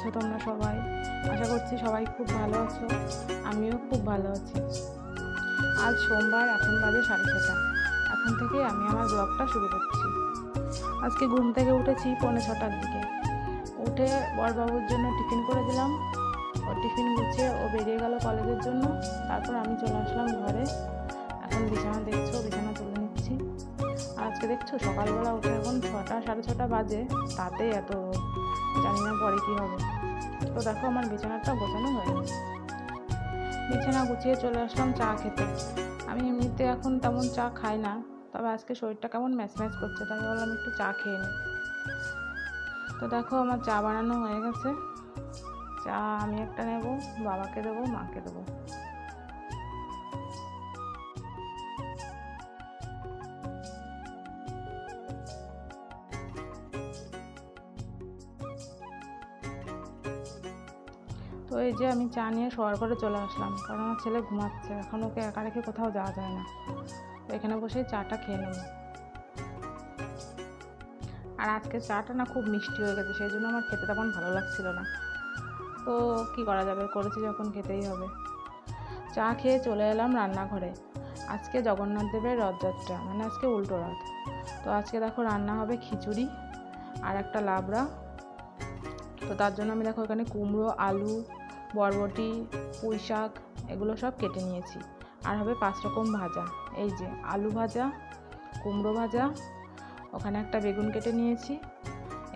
আছো তোমরা সবাই? আশা করছি সবাই খুব ভালো আছো। আমিও খুব ভালো আছি। আজ সোমবার, এখন বাজে 6:30। এখন থেকে আমি আমার ব্লগটা শুরু করছি। আজকে ঘুম থেকে উঠেছি 6:45টার দিকে। উঠে বড়বাবুর জন্য টিফিন করে দিলাম। ওর টিফিন গুছিয়ে ও বেরিয়ে গেল কলেজের জন্য। তারপর আমি চলে আসলাম ঘরে। এখন বিছানা দেখছো, বিছানা তুলে নিচ্ছি। আর আজকে দেখছো সকালবেলা উঠে এখন 6টা 6:30 বাজে, তাতেই এত রোদ। জানি না পরে কী হবে। তো দেখো আমার বিছানাটা গোছানো হয়ে গেছে। বিছানা গুছিয়ে চলে আসলাম চা খেতে। আমি এমনিতে এখন তেমন চা খাই না, তবে আজকে শরীরটা কেমন ম্যাচ করছে, তাই ভাবলাম একটু চা খেয়ে নিই। তো দেখো আমার চা বানানো হয়ে গেছে। চা আমি একটা নেব, বাবাকে দেবো, মাকে দেবো। তো এই যে আমি চা নিয়ে শোয়ার ঘরে চলে আসলাম, কারণ আমার ছেলে ঘুমাচ্ছে, এখন ওকে একা রেখে কোথাও যাওয়া যায় না। তো এখানে বসে চাটা খেয়ে নেব। আর আজকে চাটা না খুব মিষ্টি হয়ে গেছে, সেই জন্য আমার খেতে তেমন ভালো লাগছিল না। তো কি করা যাবে, করেছি যখন খেতেই হবে। চা খেয়ে চলে এলাম রান্নাঘরে। আজকে জগন্নাথ দেবের রথযাত্রা, মানে আজকে উল্টো রথ। তো আজকে দেখো রান্না হবে খিচুড়ি আর একটা লাবড়া। তো তার জন্য আমি দেখো এখানে কুমড়ো, আলু, বরবটি, পুঁই শাক এগুলো সব কেটে নিয়েছি। আর হবে 5 রকম ভাজা। এই যে আলু ভাজা, কুমড়ো ভাজা, ওখানে একটা বেগুন কেটে নিয়েছি,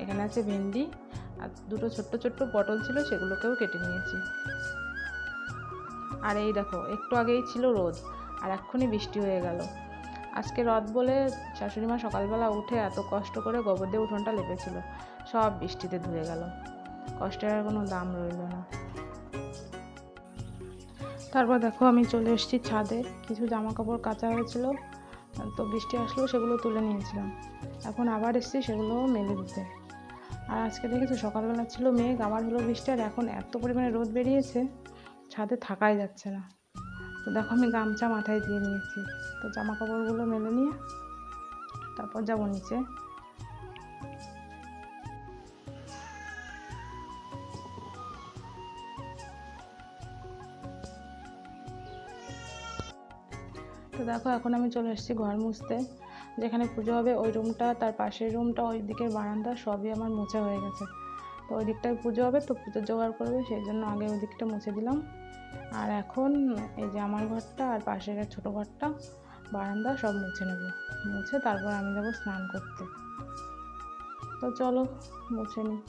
এখানে আছে ভেন্ডি, আর দুটো ছোট্ট ছোট্ট পটল ছিল, সেগুলোকেও কেটে নিয়েছি। আর এই দেখো একটু আগেই ছিল রোদ, আর এক্ষুনি বৃষ্টি হয়ে গেল। আজকে রথ বলে শাশুড়ি মা সকালবেলা উঠে এত কষ্ট করে গোবর দিয়ে উঠোনটা লেপেছিল, সব বৃষ্টিতে ধুয়ে গেল। কষ্টের আর কোনো দাম রইল না। তারপর দেখো আমি চলে এসেছি ছাদে। কিছু জামা কাপড় কাচা হয়েছিল, তো বৃষ্টি আসলেও সেগুলো তুলে নিয়েছিলাম। এখন আবার এসেছি সেগুলো মেলে দিতে। আর আজকে দেখেছো সকালবেলা ছিল মেঘ, আবার হলো বৃষ্টি, আর এখন এত পরিমাণে রোদ বেরিয়েছে, ছাদে থাকাই যাচ্ছে না। তো দেখো আমি গামছা মাথায় দিয়ে নিয়েছি। তো জামা কাপড়গুলো মেলে নিয়ে তারপর যাবো নিচে। তো দেখো এখন আমি চলে এসেছি ঘর মুছতে। যেখানে পুজো হবে ওই রুমটা, তার পাশের রুমটা, ওই দিকের বারান্দা সবই আমার মোছা হয়ে গেছে। তো ওই দিকটায় পুজো হবে, তো পুজোর জোগাড় করবে, সেই জন্য আগে ওই দিকটা মুছে দিলাম। আর এখন এই যে আমার ঘরটা আর পাশের ছোটো ঘরটা, বারান্দা সব মুছে নেব। মুছে তারপর আমি যাবো স্নান করতে। তো চলো মুছে নিই।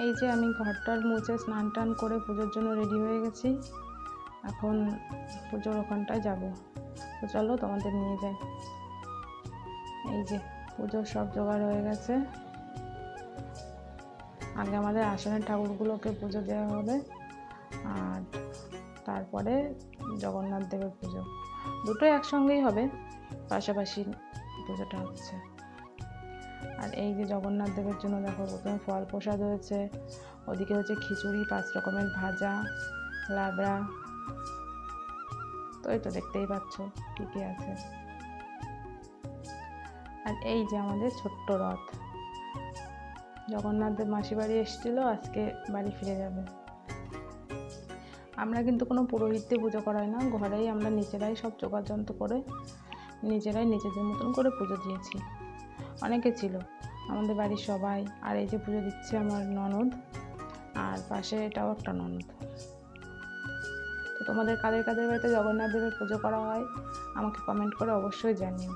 এই যে আমি ঘরটার মুছে স্নান টান করে পুজোর জন্য রেডি হয়ে গেছি। এখন পুজোর ওখানটায় যাব। তো চলো তোমাদের নিয়ে যাই। এই যে পুজোর সব জোগাড় হয়ে গেছে। আগে আমাদের আসনের ঠাকুরগুলোকে পুজো দেওয়া হবে, আর তারপরে জগন্নাথ দেবের পুজো। দুটোই একসঙ্গেই হবে, পাশাপাশি পুজোটা হচ্ছে। আর এই যে জগন্নাথ দেবের জন্য দেখো প্রথমে ফল প্রসাদ হয়েছে, ওদিকে হচ্ছে খিচুড়ি, 5 রকমের ভাজা, লাবড়া। তো এই তো দেখতেই পাচ্ছ কী কী আছে। আর এই যে আমাদের ছোট্ট রথ, জগন্নাথ দেব মাসি বাড়ি এসেছিল, আজকে বাড়ি ফিরে যাবে। আমরা কিন্তু কোনো পুরোহিতকে পুজো করাই না, ঘরেই আমরা নিজেরাই সব যোগাযন্ত্র করে নিজেরাই নিজেদের মতন করে পুজো দিয়েছি। অনেকে ছিল, আমাদের বাড়ির সবাই। আর এই যে পুজো দিচ্ছে আমার ননদ, আর পাশে এটাও একটা ননদ। তো তোমাদের কাদের কাদের বাড়িতে জগন্নাথ দেবের পুজো করা হয় আমাকে কমেন্ট করে অবশ্যই জানিও।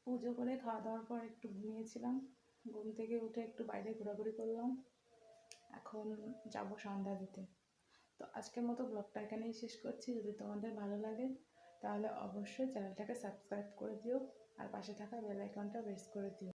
পুজো করে খাওয়া দাওয়ার পর একটু ঘুমিয়েছিলাম, ঘুম থেকে উঠে একটু বাইরে ঘোরাঘুরি করলাম, এখন যাব সন্ধ্যা দিতে। তো আজকের মতো ব্লগটা এখানেই শেষ করছি। যদি তোমাদের ভালো লাগে তাহলে অবশ্যই চ্যানেলটাকে সাবস্ক্রাইব করে দিও, আর পাশে থাকা বেল আইকনটা প্রেস করে দিও।